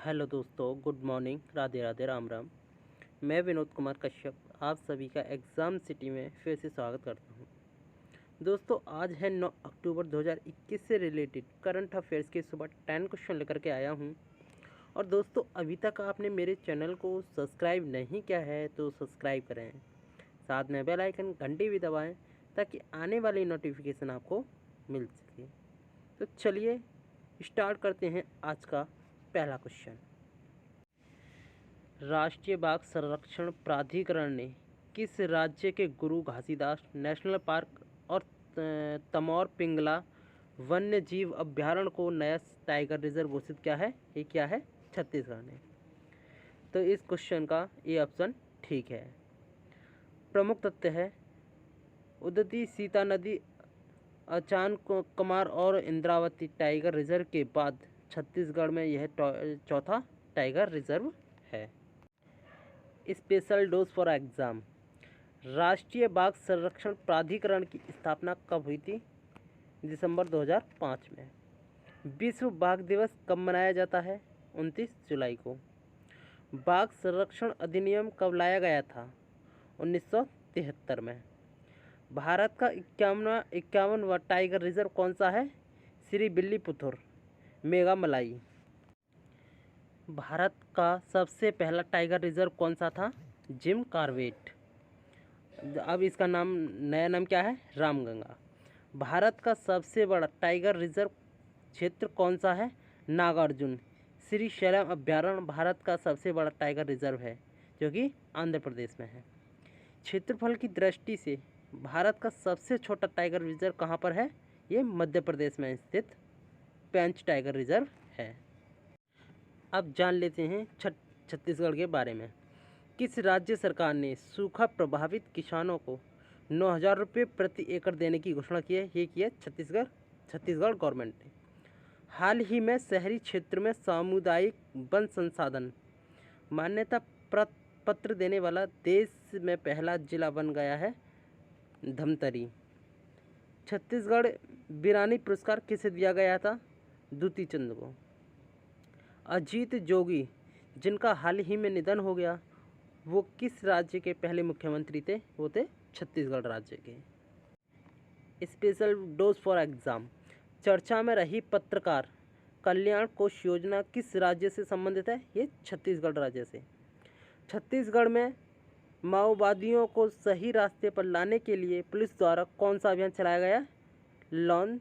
Hello दोस्तों, good morning, Radhe Radhe, Ram Ram. मैं विनोद कुमार कश्यप आप सभी का एग्ज़ाम सिटी में फिर से स्वागत करता हूं। दोस्तों, आज है 9 अक्टूबर 2021 से रिलेटेड करंट अफेयर्स के सुबह 10 क्वेश्चन लेकर के आया हूं। और दोस्तों, अभी तक आपने मेरे चैनल को सब्सक्राइब नहीं किया है तो सब्सक्राइब करें, साथ में बेल आइकन घंटी भी दबाएँ ताकि आने वाली नोटिफिकेशन आपको मिल सके। तो चलिए स्टार्ट करते हैं आज का पहला क्वेश्चन। राष्ट्रीय बाघ संरक्षण प्राधिकरण ने किस राज्य के गुरु घासीदास नेशनल पार्क और तमौर पिंगला वन्य जीव अभ्यारण्य को नया टाइगर रिजर्व घोषित किया है? ये क्या है? छत्तीसगढ़ ने। तो इस क्वेश्चन का ये ऑप्शन ठीक है। प्रमुख तथ्य है उदती सीता नदी, अचान कुमार और इंद्रावती टाइगर रिजर्व के बाद छत्तीसगढ़ में यह चौथा टाइगर रिजर्व है। Special dose for exam. राष्ट्रीय बाघ संरक्षण प्राधिकरण की स्थापना कब हुई थी? दिसंबर 2005 में। विश्व बाघ दिवस कब मनाया जाता है? 29 जुलाई को। बाघ संरक्षण अधिनियम कब लाया गया था? 1973 में। भारत का 51वां टाइगर रिजर्व कौन सा है? श्री विल्लीपुथुर, मेघामलाई। भारत का सबसे पहला टाइगर रिजर्व कौन सा था? Jim Corbett. अब इसका नया नाम क्या है? रामगंगा। भारत का सबसे बड़ा टाइगर रिजर्व क्षेत्र कौन सा है? नागार्जुन श्री शैलम अभ्यारण्य भारत का सबसे बड़ा टाइगर रिजर्व है, जो कि आंध्र प्रदेश में है। क्षेत्रफल की दृष्टि से भारत का सबसे छोटा टाइगर रिजर्व कहाँ पर है? ये मध्य प्रदेश में स्थित पेंच टाइगर रिजर्व है। अब जान लेते हैं छत्तीसगढ़ के बारे में। किस राज्य सरकार ने सूखा प्रभावित किसानों को 9,000 रुपये प्रति एकड़ देने की घोषणा की है? ये की है छत्तीसगढ़ गवर्नमेंट ने। हाल ही में शहरी क्षेत्र में सामुदायिक वन संसाधन मान्यता पत्र देने वाला देश में पहला जिला बन गया है धमतरी। छत्तीसगढ़ वीरानी पुरस्कार किसे दिया गया था? दूती चंद को। अजीत जोगी, जिनका हाल ही में निधन हो गया, वो किस राज्य के पहले मुख्यमंत्री थे? वो थे छत्तीसगढ़ राज्य के। Special dose for exam. चर्चा में रही पत्रकार कल्याण कोष योजना किस राज्य से संबंधित है? ये छत्तीसगढ़ राज्य से। छत्तीसगढ़ में माओवादियों को सही रास्ते पर लाने के लिए पुलिस द्वारा कौन सा अभियान चलाया गया? लॉन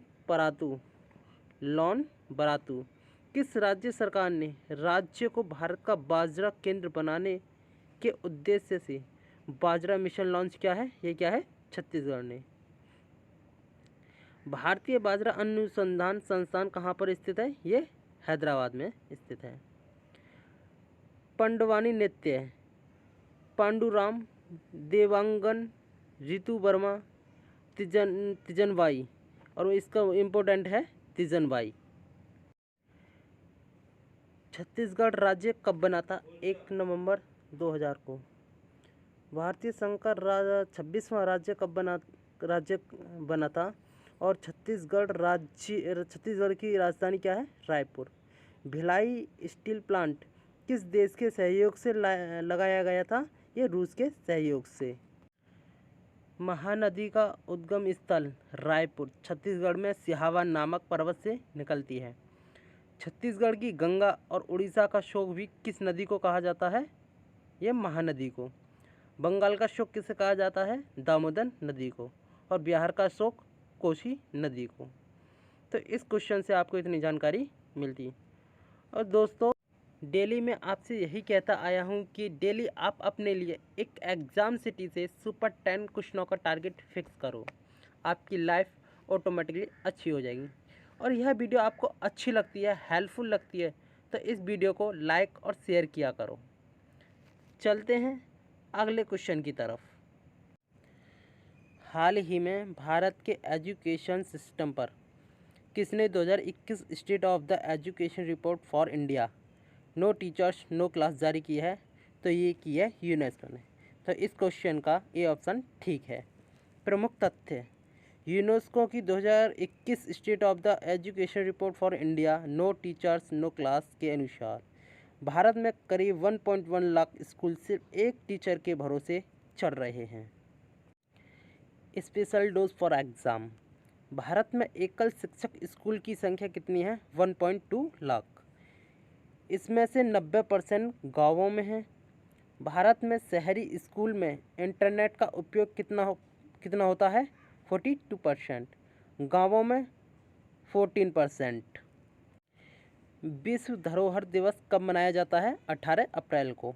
बरातू। किस राज्य सरकार ने राज्य को भारत का बाजरा केंद्र बनाने के उद्देश्य से बाजरा मिशन लॉन्च किया है? ये क्या है? छत्तीसगढ़ ने। भारतीय बाजरा अनुसंधान संस्थान कहाँ पर स्थित है? ये हैदराबाद में स्थित है। पंडवानी नृत्य पांडुराम, देवांगन, रितु वर्मा, तिजनबाई, और इसका इम्पोर्टेंट है तिजनबाई। छत्तीसगढ़ राज्य कब बना था? 1 नवंबर 2000 को। भारतीय संघ का 26वां राज्य कब बना था? और छत्तीसगढ़ की राजधानी क्या है? रायपुर। भिलाई स्टील प्लांट किस देश के सहयोग से लगाया गया था? ये रूस के सहयोग से। महानदी का उद्गम स्थल रायपुर छत्तीसगढ़ में सिहावा नामक पर्वत से निकलती है। छत्तीसगढ़ की गंगा और उड़ीसा का शोक भी किस नदी को कहा जाता है? ये महानदी को। बंगाल का शोक किसे कहा जाता है? दामोदर नदी को। और बिहार का शोक कोसी नदी को। तो इस क्वेश्चन से आपको इतनी जानकारी मिलती है। और दोस्तों, डेली मैं आपसे यही कहता आया हूँ कि डेली आप अपने लिए एक एग्ज़ाम सिटी से सुपर 10 क्वेश्चनों का टारगेट फिक्स करो, आपकी लाइफ ऑटोमेटिकली अच्छी हो जाएगी। और यह वीडियो आपको अच्छी लगती है, हेल्पफुल लगती है, तो इस वीडियो को लाइक और शेयर किया करो। चलते हैं अगले क्वेश्चन की तरफ। हाल ही में भारत के एजुकेशन सिस्टम पर किसने 2021 state of the education report for India no teachers no class जारी की है? तो ये की है यूनेस्को ने। तो इस क्वेश्चन का ये ऑप्शन ठीक है। प्रमुख तथ्य यूनेस्को की 2021 state of the education report for India no teachers no class के अनुसार भारत में करीब 1.1 लाख स्कूल सिर्फ एक टीचर के भरोसे चल रहे हैं। Special dose for exam. Bharat में एकल शिक्षक स्कूल की संख्या कितनी है? 1.2 लाख। इसमें से 90% गाँवों में है। भारत में शहरी स्कूल में इंटरनेट का उपयोग कितना होता है? 42%। गाँवों में 14%। विश्व धरोहर दिवस कब मनाया जाता है? 18 अप्रैल को।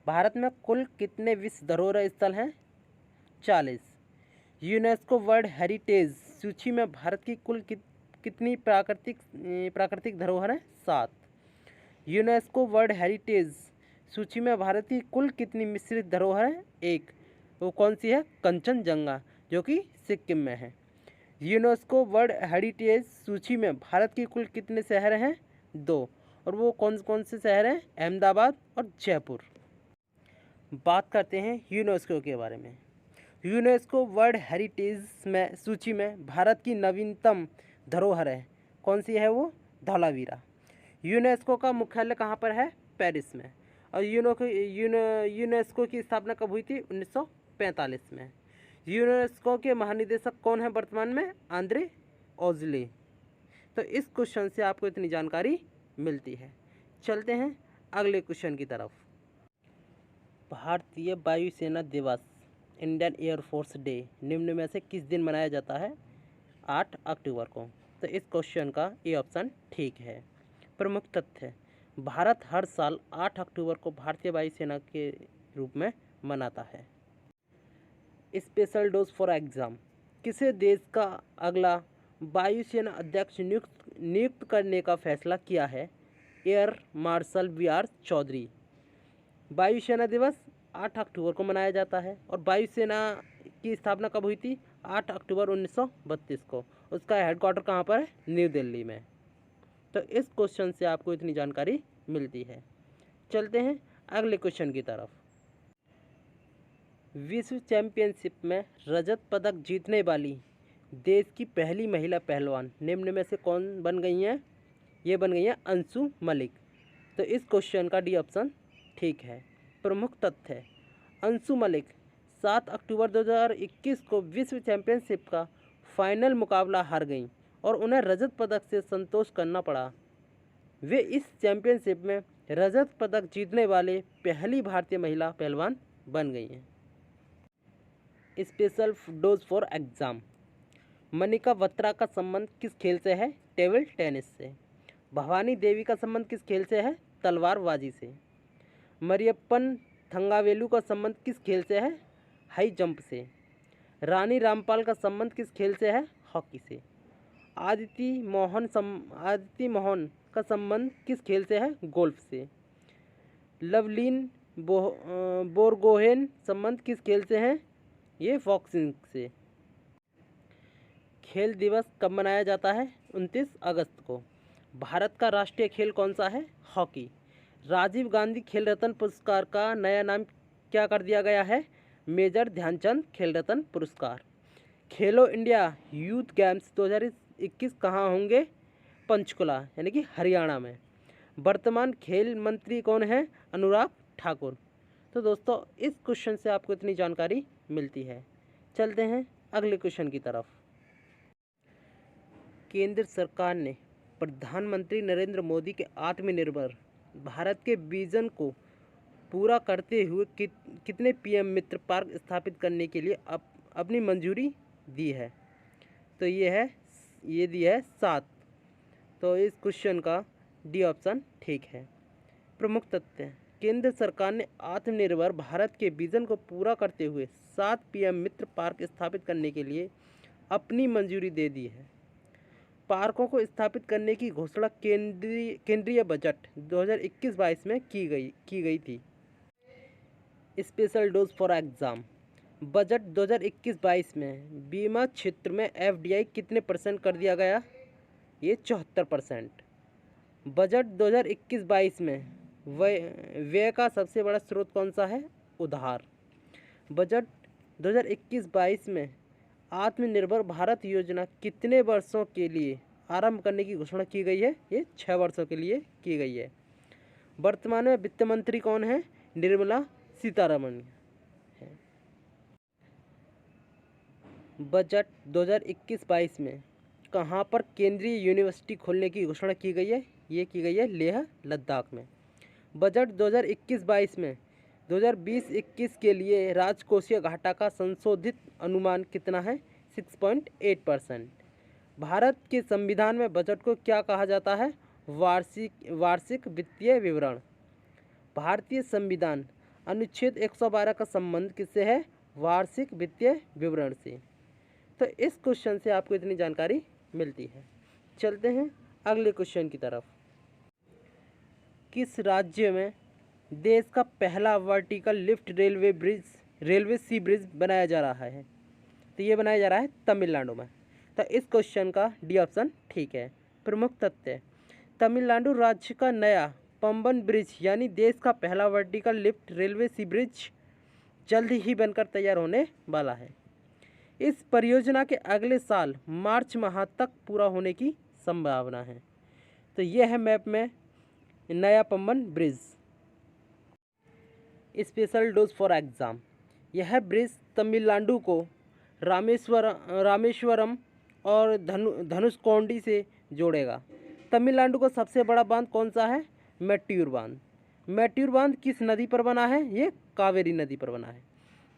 भारत में कुल कितने विश्व धरोहर स्थल हैं? 40। यूनेस्को वर्ल्ड हेरिटेज सूची में भारत की कुल कितनी प्राकृतिक धरोहर है? 7। यूनेस्को वर्ल्ड हेरिटेज सूची में भारत की कुल कितनी मिश्रित धरोहर है? 1। वो कौन सी है? कंचनजंगा, जो कि सिक्किम में है। यूनेस्को वर्ल्ड हेरिटेज सूची में भारत की कुल कितने शहर हैं? 2। और वो कौन कौन से शहर हैं? अहमदाबाद और जयपुर। बात करते हैं यूनेस्को के बारे में। यूनेस्को वर्ल्ड हेरिटेज में सूची में भारत की नवीनतम धरोहर है, कौन सी है वो? धौलावीरा। यूनेस्को का मुख्यालय कहाँ पर है? पेरिस में। और यूनेस्को की स्थापना कब हुई थी? 1945 में। यूनेस्को के महानिदेशक कौन है वर्तमान में? आंद्रे ओजले। तो इस क्वेश्चन से आपको इतनी जानकारी मिलती है। चलते हैं अगले क्वेश्चन की तरफ। भारतीय वायुसेना दिवस, इंडियन एयरफोर्स डे, निम्न में से किस दिन मनाया जाता है? 8 अक्टूबर को। तो इस क्वेश्चन का ये ऑप्शन ठीक है। प्रमुख तथ्य: भारत हर साल 8 अक्टूबर को भारतीय वायुसेना के रूप में मनाता है। Special dose for exam. किसे देश का अगला वायुसेना अध्यक्ष नियुक्त करने का फैसला किया है? Air marshal BR Chaudhary. वायुसेना दिवस 8 अक्टूबर को मनाया जाता है और वायुसेना की स्थापना कब हुई थी? 8 अक्टूबर 1932 को। उसका हेडक्वार्टर कहाँ पर है? न्यू दिल्ली में। तो इस क्वेश्चन से आपको इतनी जानकारी मिलती है। चलते हैं अगले क्वेश्चन की तरफ। विश्व चैंपियनशिप में रजत पदक जीतने वाली देश की पहली महिला पहलवान निम्न में से कौन बन गई हैं? ये बन गई हैं अंशु मलिक। तो इस क्वेश्चन का डी ऑप्शन ठीक है। प्रमुख तथ्य: अंशु मलिक 7 अक्टूबर 2021 को विश्व चैंपियनशिप का फाइनल मुकाबला हार गईं और उन्हें रजत पदक से संतोष करना पड़ा। वे इस चैंपियनशिप में रजत पदक जीतने वाले पहली भारतीय महिला पहलवान बन गई हैं। Special dose for exam. Manika Batra का संबंध किस खेल से है? टेबल टेनिस से। भवानी देवी का संबंध किस खेल से है? तलवारबाजी से। मरियप्पन थंगावेलु का संबंध किस खेल से है? हाई जंप से। रानी रामपाल का संबंध किस खेल से है? हॉकी से। आदिति मोहन का संबंध किस खेल से है? गोल्फ से। लवलीन बोरगोहेन संबंध किस खेल से है? ये बॉक्सिंग से। खेल दिवस कब मनाया जाता है? 29 अगस्त को। भारत का राष्ट्रीय खेल कौन सा है? हॉकी। राजीव गांधी खेल रत्न पुरस्कार का नया नाम क्या कर दिया गया है? मेजर ध्यानचंद खेल रत्न पुरस्कार। खेलो इंडिया यूथ गेम्स 2021 कहाँ होंगे? पंचकुला यानी कि हरियाणा में। वर्तमान खेल मंत्री कौन है? अनुराग ठाकुर। तो दोस्तों इस क्वेश्चन से आपको इतनी जानकारी मिलती है। चलते हैं अगले क्वेश्चन की तरफ। केंद्र सरकार ने प्रधानमंत्री नरेंद्र मोदी के आत्मनिर्भर भारत के विजन को पूरा करते हुए कितने PM मित्र पार्क स्थापित करने के लिए अपनी मंजूरी दी है? तो ये दी है 7। तो इस क्वेश्चन का डी ऑप्शन ठीक है। प्रमुख तथ्य: केंद्र सरकार ने आत्मनिर्भर भारत के विजन को पूरा करते हुए 7 PM मित्र पार्क स्थापित करने के लिए अपनी मंजूरी दे दी है। पार्कों को स्थापित करने की घोषणा केंद्रीय बजट 2021-22 में की गई थी। Special dose for exam. Budget 2021-22 में बीमा क्षेत्र में FDI कितने % कर दिया गया? ये 74%। बजट 2021-22 में व्यय का सबसे बड़ा स्रोत कौन सा है? उधार। बजट 2021-22 में आत्मनिर्भर भारत योजना कितने वर्षों के लिए आरंभ करने की घोषणा की गई है? ये 6 वर्षों के लिए की गई है। वर्तमान में वित्त मंत्री कौन है? निर्मला सीतारमण है। बजट 2021-22 में कहाँ पर केंद्रीय यूनिवर्सिटी खोलने की घोषणा की गई है? ये की गई है लेह लद्दाख में। बजट 2021-22 में 2020-21 के लिए राजकोषीय घाटा का संशोधित अनुमान कितना है? 6.8%। भारत के संविधान में बजट को क्या कहा जाता है? वार्षिक वित्तीय विवरण। भारतीय संविधान अनुच्छेद 112 का संबंध किससे है? वार्षिक वित्तीय विवरण से। तो इस क्वेश्चन से आपको इतनी जानकारी मिलती है। चलते हैं अगले क्वेश्चन की तरफ। किस राज्य में देश का पहला वर्टिकल लिफ्ट रेलवे सी ब्रिज बनाया जा रहा है? तो ये बनाया जा रहा है तमिलनाडु में। तो इस क्वेश्चन का डी ऑप्शन ठीक है। प्रमुख तथ्य: तमिलनाडु राज्य का नया पंबन ब्रिज यानी देश का पहला वर्टिकल लिफ्ट रेलवे सी ब्रिज जल्द ही बनकर तैयार होने वाला है। इस परियोजना के अगले साल मार्च माह तक पूरा होने की संभावना है। तो यह है मैप में नया Pamban bridge. Special dose for exam: यह ब्रिज तमिलनाडु को रामेश्वरम और धनुषकोडी से जोड़ेगा। तमिलनाडु का सबसे बड़ा बांध कौन सा है? मैट्यूर बांध। मैट्यूर बांध किस नदी पर बना है? ये कावेरी नदी पर बना है।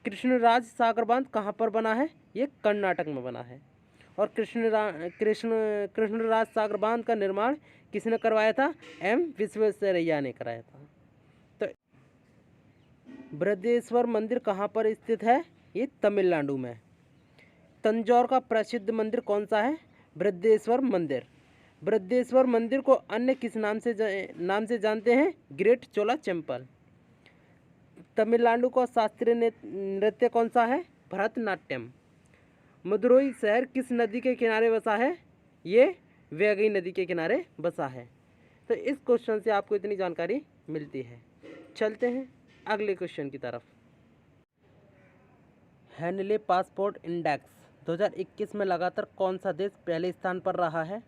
कृष्णराज सागर बांध कहाँ पर बना है? ये कर्नाटक में बना है। और कृष्णराज सागर बांध का निर्माण किसने करवाया था? एम विश्वेश्वरैया ने कराया था। तो बृहदेश्वर मंदिर कहाँ पर स्थित है? ये तमिलनाडु में। तंजौर का प्रसिद्ध मंदिर कौन सा है? बृहदेश्वर मंदिर। बृहदेश्वर मंदिर को अन्य किस नाम से जानते हैं? ग्रेट चोला टेम्पल। तमिलनाडु का शास्त्रीय नृत्य कौन सा है? भरतनाट्यम। मदुरई शहर किस नदी के किनारे बसा है? ये वैगई नदी के किनारे बसा है। तो इस क्वेश्चन से आपको इतनी जानकारी मिलती है। चलते हैं अगले क्वेश्चन की तरफ। हैनले पासपोर्ट इंडेक्स 2021 में लगातार कौन सा देश पहले स्थान पर रहा है?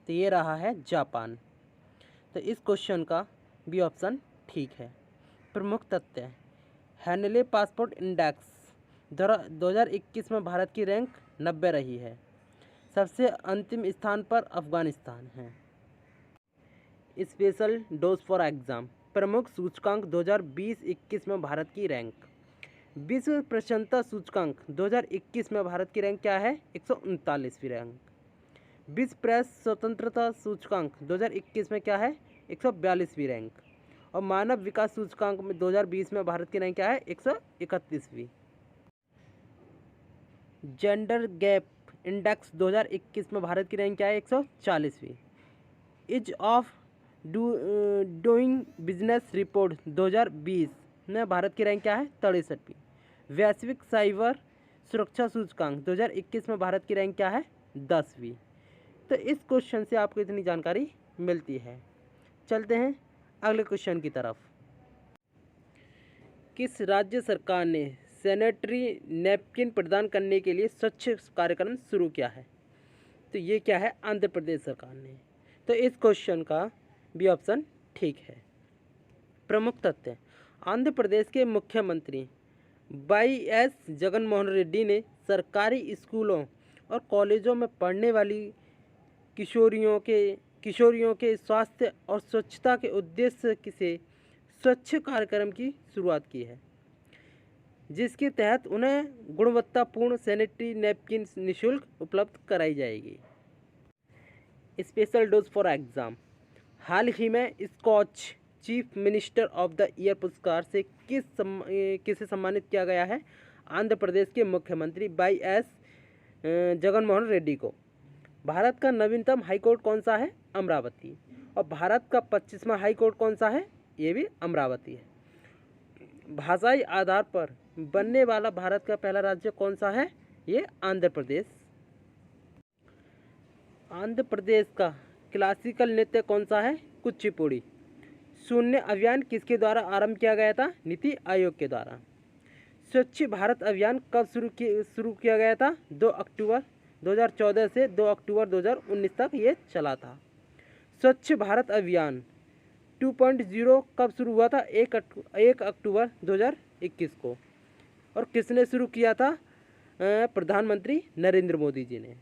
तो ये रहा है जापान। तो इस क्वेश्चन का बी ऑप्शन ठीक है। प्रमुख तथ्य: हैनले पासपोर्ट इंडेक्स 2021 में भारत की रैंक 90 रही है। सबसे अंतिम स्थान पर अफगानिस्तान है। स्पेशल डोज फॉर एग्ज़ाम: प्रमुख सूचकांक 2020-21 में भारत की रैंक। विश्व प्रसन्नता सूचकांक 2021 में भारत की रैंक क्या है? 139वीं रैंक। विश्व प्रेस स्वतंत्रता सूचकांक 2021 में क्या है? 142वीं रैंक। और मानव विकास सूचकांक में 2020 में भारत की रैंक क्या है? 131वीं। जेंडर गैप इंडेक्स 2021 में भारत की रैंक क्या है? 140वीं। Ease of doing business report 2020 में भारत की रैंक क्या है? 63वीं। वैश्विक साइबर सुरक्षा सूचकांक 2021 में भारत की रैंक क्या है? 10वीं। तो इस क्वेश्चन से आपको इतनी जानकारी मिलती है। चलते हैं अगले क्वेश्चन की तरफ। किस राज्य सरकार ने सैनिटरी नैपकिन प्रदान करने के लिए स्वच्छ कार्यक्रम शुरू किया है? तो ये क्या है? आंध्र प्रदेश सरकार ने। तो इस क्वेश्चन का बी ऑप्शन ठीक है। प्रमुख तथ्य: आंध्र प्रदेश के मुख्यमंत्री वाई.एस. जगनमोहन रेड्डी ने सरकारी स्कूलों और कॉलेजों में पढ़ने वाली किशोरियों के स्वास्थ्य और स्वच्छता के उद्देश्य से स्वच्छ कार्यक्रम की शुरुआत की है, जिसके तहत उन्हें गुणवत्तापूर्ण सैनिटरी नैपकिन निःशुल्क उपलब्ध कराई जाएगी। स्पेशल डोज फॉर एग्ज़ाम: हाल ही में Scotch chief minister of the year पुरस्कार से किसे सम्मानित किया गया है? आंध्र प्रदेश के मुख्यमंत्री वाई.एस. जगनमोहन रेड्डी को। भारत का नवीनतम हाईकोर्ट कौन सा है? अमरावती। और भारत का 25वां हाईकोर्ट कौन सा है? ये भी अमरावती है। भाषाई आधार पर बनने वाला भारत का पहला राज्य कौन सा है? ये आंध्र प्रदेश। आंध्र प्रदेश का क्लासिकल नृत्य कौन सा है? कुचिपुड़ी। शून्य अभियान किसके द्वारा आरंभ किया गया था? नीति आयोग के द्वारा। स्वच्छ भारत अभियान कब शुरू किया गया था? 2 अक्टूबर 2014 से 2 अक्टूबर 2019 तक ये चला था। स्वच्छ भारत अभियान 2.0 कब शुरू हुआ था? 1 अक्टूबर 2021 को। और किसने शुरू किया था? प्रधानमंत्री नरेंद्र मोदी जी ने।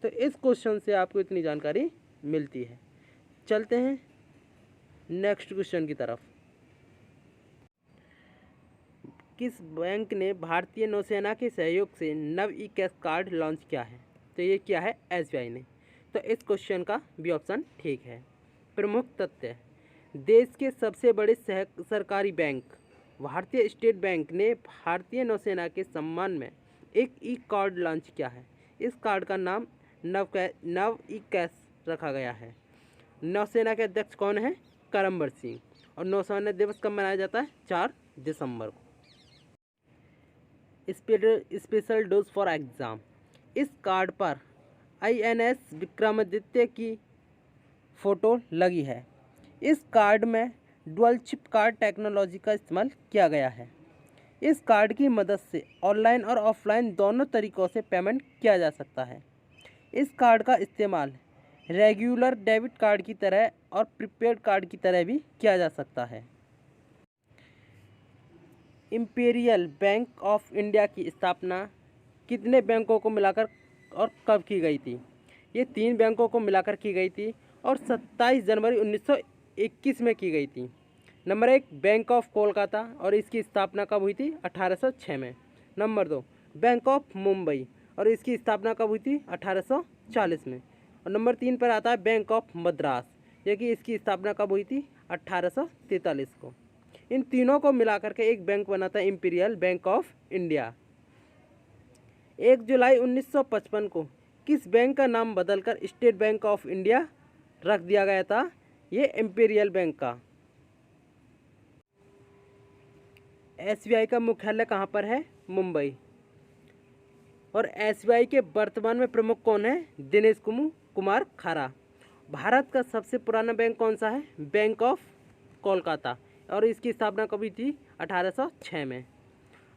तो इस क्वेश्चन से आपको इतनी जानकारी मिलती है। चलते हैं नेक्स्ट क्वेश्चन की तरफ। किस बैंक ने भारतीय नौसेना के सहयोग से नव ई कैश कार्ड लॉन्च किया है? तो ये क्या है? एसबीआई ने। तो इस क्वेश्चन का भी ऑप्शन ठीक है। प्रमुख तथ्य: देश के सबसे बड़े सरकारी बैंक भारतीय स्टेट बैंक ने भारतीय नौसेना के सम्मान में एक ई कार्ड लॉन्च किया है। इस कार्ड का नाम नव ई कैश रखा गया है। नौसेना के अध्यक्ष कौन है? करमबीर सिंह। और नौसेना दिवस कब मनाया जाता है? 4 दिसंबर को। स्पेशल डोज फॉर एग्जाम: इस कार्ड पर INS विक्रमादित्य की फ़ोटो लगी है। इस कार्ड में डुअल चिप कार्ड टेक्नोलॉजी का इस्तेमाल किया गया है। इस कार्ड की मदद से ऑनलाइन और ऑफलाइन दोनों तरीक़ों से पेमेंट किया जा सकता है। इस कार्ड का इस्तेमाल रेगुलर डेबिट कार्ड की तरह और प्रीपेड कार्ड की तरह भी किया जा सकता है। इंपीरियल बैंक ऑफ इंडिया की स्थापना कितने बैंकों को मिलाकर और कब की गई थी? ये 3 बैंकों को मिलाकर की गई थी और 27 जनवरी 1921 में की गई थी। नंबर 1 बैंक ऑफ कोलकाता, और इसकी स्थापना कब हुई थी? 1806 में। नंबर 2 बैंक ऑफ मुंबई, और इसकी स्थापना कब हुई थी? 1840 में। और नंबर 3 पर आता है बैंक ऑफ मद्रास, जो कि इसकी स्थापना कब हुई थी? 1843 को। इन तीनों को मिलाकर के एक बैंक बना था इंपीरियल बैंक ऑफ इंडिया। 1 जुलाई 1955 को किस बैंक का नाम बदलकर स्टेट बैंक ऑफ इंडिया रख दिया गया था? ये इंपीरियल बैंक का। एसबीआई का मुख्यालय कहाँ पर है? मुंबई। और एसबीआई के वर्तमान में प्रमुख कौन है? दिनेश कुमार खारा। भारत का सबसे पुराना बैंक कौन सा है? बैंक ऑफ कोलकाता, और इसकी स्थापना कभी थी? 1806 में।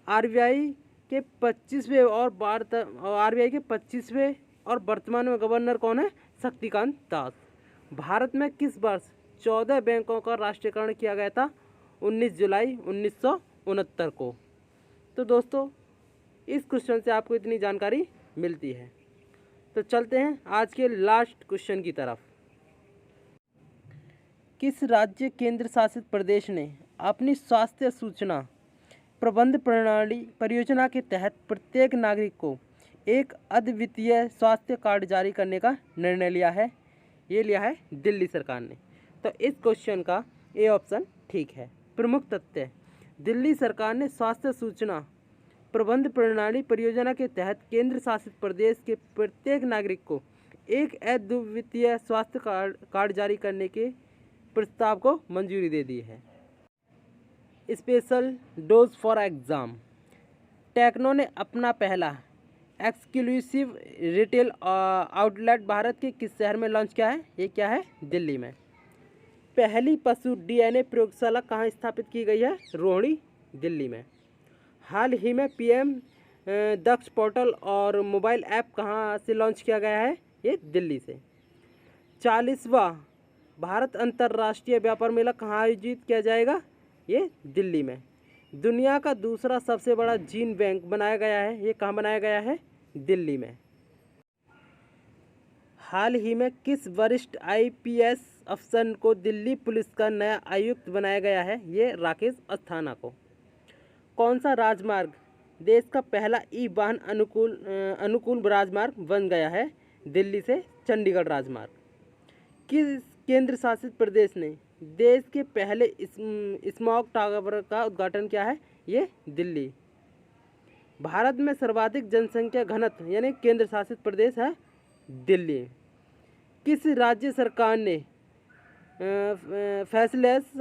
आरबीआई के 25वें और वर्तमान में गवर्नर कौन है? शक्तिकांत दास। भारत में किस वर्ष 14 बैंकों का राष्ट्रीयकरण किया गया था? 19 जुलाई 1969 को। तो दोस्तों, इस क्वेश्चन से आपको इतनी जानकारी मिलती है। तो चलते हैं आज के लास्ट क्वेश्चन की तरफ। किस राज्य केंद्र शासित प्रदेश ने अपनी स्वास्थ्य सूचना प्रबंध प्रणाली परियोजना के तहत प्रत्येक नागरिक को एक अद्वितीय स्वास्थ्य कार्ड जारी करने का निर्णय लिया है? ये लिया है दिल्ली सरकार ने। तो इस क्वेश्चन का ए ऑप्शन ठीक है। प्रमुख तथ्य: दिल्ली सरकार ने स्वास्थ्य सूचना प्रबंध प्रणाली परियोजना के तहत केंद्र शासित प्रदेश के प्रत्येक नागरिक को एक अद्वितीय स्वास्थ्य कार्ड जारी करने के प्रस्ताव को मंजूरी दे दी है। Special dose for exam: Tecno ने अपना पहला एक्सक्लूसिव रिटेल आउटलेट भारत के किस शहर में लॉन्च किया है? ये क्या है? दिल्ली में। पहली पशु DNA प्रयोगशाला कहाँ स्थापित की गई है? रोहिणी, दिल्ली में। हाल ही में PM दक्ष पोर्टल और मोबाइल ऐप कहाँ से लॉन्च किया गया है? ये दिल्ली से। 40वां भारत अंतर्राष्ट्रीय व्यापार मेला कहाँ आयोजित किया जाएगा? ये दिल्ली में। दुनिया का दूसरा सबसे बड़ा जीन बैंक बनाया गया है, ये कहाँ बनाया गया है? दिल्ली में। हाल ही में किस वरिष्ठ IPS अफसर को दिल्ली पुलिस का नया आयुक्त बनाया गया है? ये राकेश अस्थाना को। कौन सा राजमार्ग देश का पहला वाहन अनुकूल राजमार्ग बन गया है? दिल्ली से चंडीगढ़ राजमार्ग। किस केंद्र शासित प्रदेश ने देश के पहले स्मॉग टावर का उद्घाटन किया है? ये दिल्ली। भारत में सर्वाधिक जनसंख्या घनत्व यानी केंद्र शासित प्रदेश है दिल्ली। किस राज्य सरकार ने फैसलेस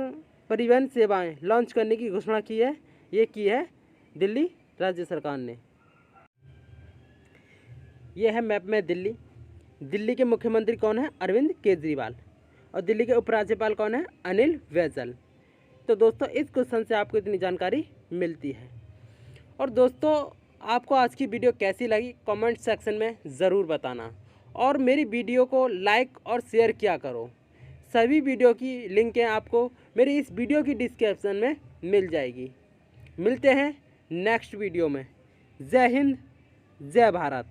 परिवहन सेवाएं लॉन्च करने की घोषणा की है? ये की है दिल्ली राज्य सरकार ने। ये है मैप में दिल्ली। दिल्ली के मुख्यमंत्री कौन है? अरविंद केजरीवाल। और दिल्ली के उपराज्यपाल कौन है? अनिल बैजल। तो दोस्तों, इस क्वेश्चन से आपको इतनी जानकारी मिलती है। और दोस्तों, आपको आज की वीडियो कैसी लगी कमेंट सेक्शन में ज़रूर बताना, और मेरी वीडियो को लाइक और शेयर किया करो। सभी वीडियो की लिंकें आपको मेरी इस वीडियो की डिस्क्रिप्शन में मिल जाएगी। मिलते हैं नेक्स्ट वीडियो में। जय हिंद, जय भारत।